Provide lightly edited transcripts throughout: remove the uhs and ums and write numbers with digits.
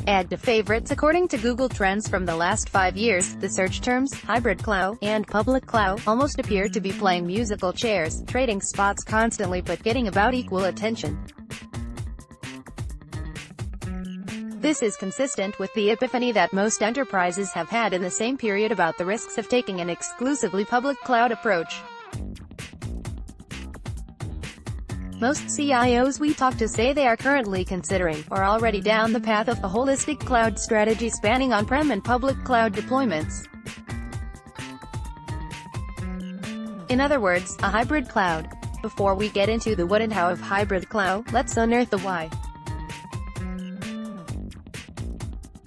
Add to favorites. According to Google Trends from the last 5 years, the search terms, hybrid cloud, and public cloud, almost appear to be playing musical chairs, trading spots constantly but getting about equal attention. This is consistent with the epiphany that most enterprises have had in the same period about the risks of taking an exclusively public cloud approach. Most CIOs we talk to say they are currently considering, or already down the path of a holistic cloud strategy spanning on-prem and public cloud deployments. In other words, a hybrid cloud. Before we get into the what and how of hybrid cloud, let's unearth the why.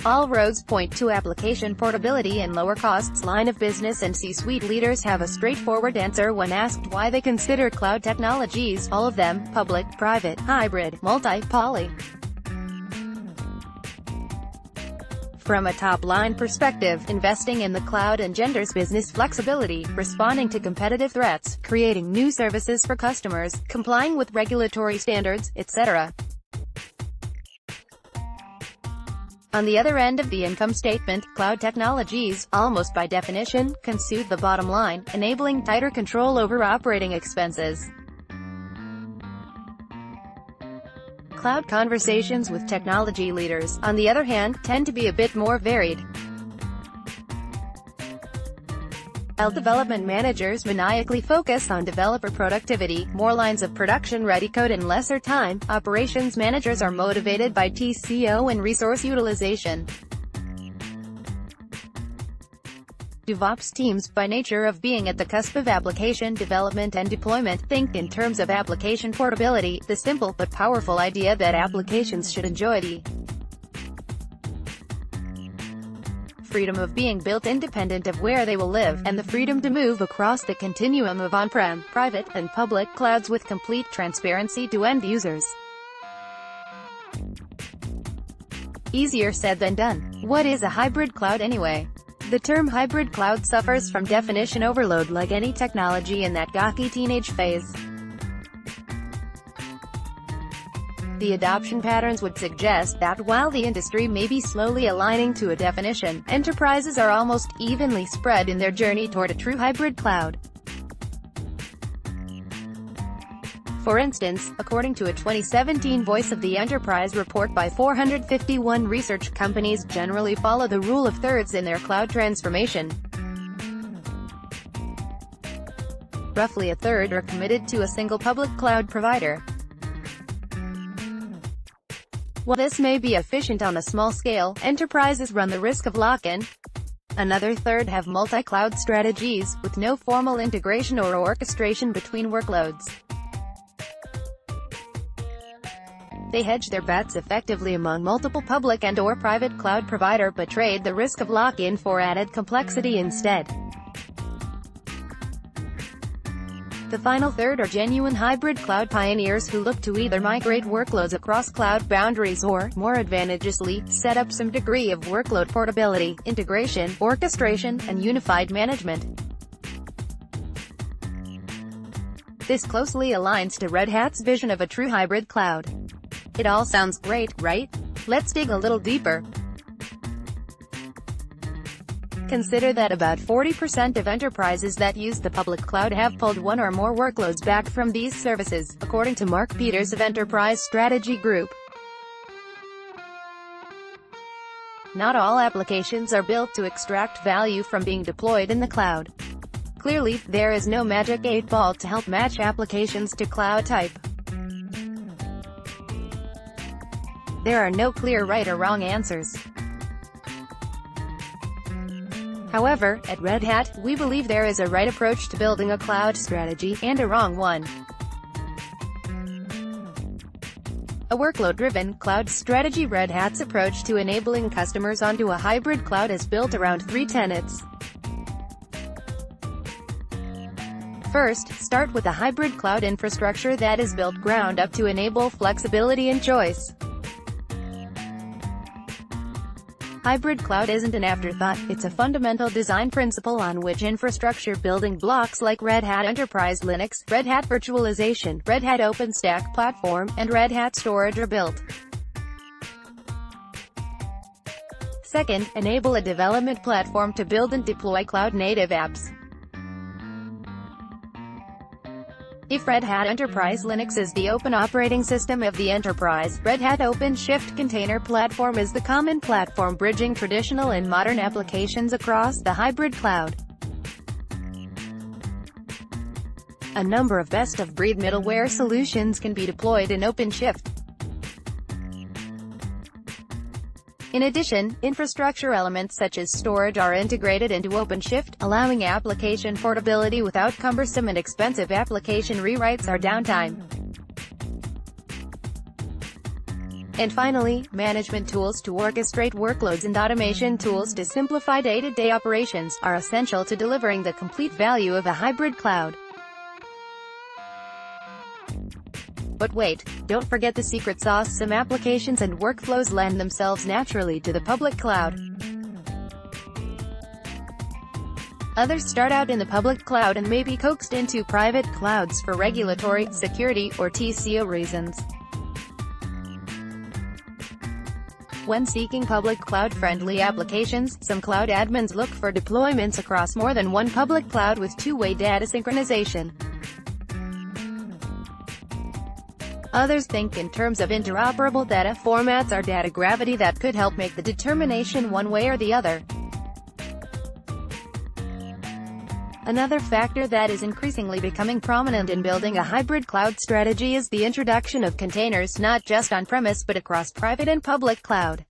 All roads point to application portability and lower costs. Line of business and C-suite leaders have a straightforward answer when asked why they consider cloud technologies, all of them, public, private, hybrid, multi-poly. From a top-line perspective, investing in the cloud engenders business flexibility, responding to competitive threats, creating new services for customers, complying with regulatory standards, etc. On the other end of the income statement, cloud technologies, almost by definition, can soothe the bottom line, enabling tighter control over operating expenses. Cloud conversations with technology leaders, on the other hand, tend to be a bit more varied. While development managers maniacally focus on developer productivity, more lines of production-ready code in lesser time, operations managers are motivated by TCO and resource utilization. DevOps teams, by nature of being at the cusp of application development and deployment, think in terms of application portability, the simple but powerful idea that applications should enjoy the freedom of being built independent of where they will live, and the freedom to move across the continuum of on-prem, private, and public clouds with complete transparency to end users. Easier said than done. What is a hybrid cloud anyway? The term hybrid cloud suffers from definition overload like any technology in that gawky teenage phase. The adoption patterns would suggest that while the industry may be slowly aligning to a definition, enterprises are almost evenly spread in their journey toward a true hybrid cloud. For instance, according to a 2017 Voice of the Enterprise report by 451 research companies generally follow the rule of thirds in their cloud transformation. Roughly a third are committed to a single public cloud provider. While this may be efficient on a small scale, enterprises run the risk of lock-in. Another third have multi-cloud strategies, with no formal integration or orchestration between workloads. They hedge their bets effectively among multiple public and/or private cloud provider but trade the risk of lock-in for added complexity instead. The final third are genuine hybrid cloud pioneers who look to either migrate workloads across cloud boundaries or, more advantageously, set up some degree of workload portability, integration, orchestration, and unified management. This closely aligns to Red Hat's vision of a true hybrid cloud. It all sounds great, right? Let's dig a little deeper. Consider that about 40% of enterprises that use the public cloud have pulled one or more workloads back from these services, according to Mark Peters of Enterprise Strategy Group. Not all applications are built to extract value from being deployed in the cloud. Clearly, there is no magic 8-ball to help match applications to cloud type. There are no clear right or wrong answers. However, at Red Hat, we believe there is a right approach to building a cloud strategy, and a wrong one. A workload-driven cloud strategy. Red Hat's approach to enabling customers onto a hybrid cloud is built around 3 tenets. First, start with a hybrid cloud infrastructure that is built ground up to enable flexibility and choice. Hybrid cloud isn't an afterthought, it's a fundamental design principle on which infrastructure building blocks like Red Hat Enterprise Linux, Red Hat Virtualization, Red Hat OpenStack Platform, and Red Hat Storage are built. Second, enable a development platform to build and deploy cloud-native apps. If Red Hat Enterprise Linux is the open operating system of the enterprise, Red Hat OpenShift Container Platform is the common platform bridging traditional and modern applications across the hybrid cloud. A number of best-of-breed middleware solutions can be deployed in OpenShift. In addition, infrastructure elements such as storage are integrated into OpenShift, allowing application portability without cumbersome and expensive application rewrites or downtime. And finally, management tools to orchestrate workloads and automation tools to simplify day-to-day operations are essential to delivering the complete value of a hybrid cloud. But wait, don't forget the secret sauce. Some applications and workflows lend themselves naturally to the public cloud. Others start out in the public cloud and may be coaxed into private clouds for regulatory, security, or TCO reasons. When seeking public cloud-friendly applications, some cloud admins look for deployments across more than one public cloud with two-way data synchronization. Others think in terms of interoperable data formats or data gravity that could help make the determination one way or the other. Another factor that is increasingly becoming prominent in building a hybrid cloud strategy is the introduction of containers not just on-premise but across private and public cloud.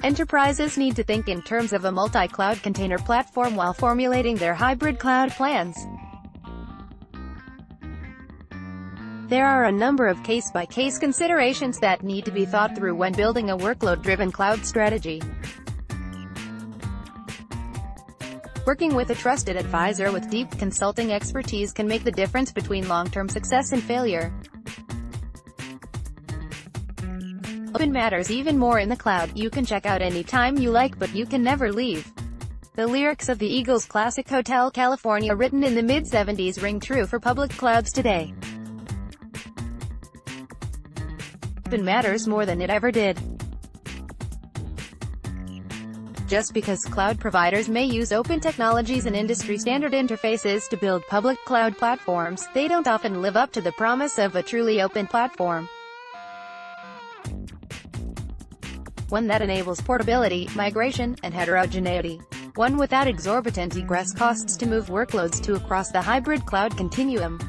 Enterprises need to think in terms of a multi-cloud container platform while formulating their hybrid cloud plans. There are a number of case-by-case considerations that need to be thought through when building a workload-driven cloud strategy. Working with a trusted advisor with deep consulting expertise can make the difference between long-term success and failure. Open matters even more in the cloud. You can check out anytime you like, but you can never leave. The lyrics of the Eagles' classic Hotel California, written in the mid-70s, ring true for public clouds today. Open matters more than it ever did. Just because cloud providers may use open technologies and industry-standard interfaces to build public cloud platforms, they don't often live up to the promise of a truly open platform. One that enables portability, migration, and heterogeneity. One without exorbitant egress costs to move workloads to across the hybrid cloud continuum.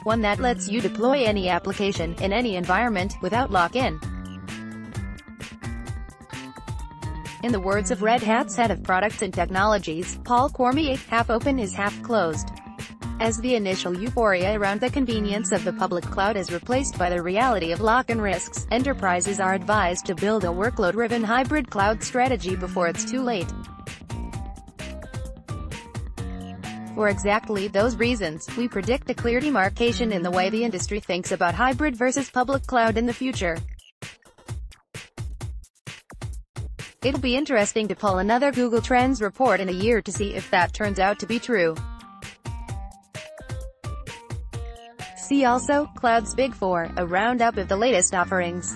One that lets you deploy any application, in any environment, without lock-in. In the words of Red Hat's head of products and technologies, Paul Cormier, half open is half closed. As the initial euphoria around the convenience of the public cloud is replaced by the reality of lock-in risks, enterprises are advised to build a workload-driven hybrid cloud strategy before it's too late. For exactly those reasons, we predict a clear demarcation in the way the industry thinks about hybrid versus public cloud in the future. It'll be interesting to pull another Google Trends report in a year to see if that turns out to be true. See also, Cloud's Big Four, a roundup of the latest offerings.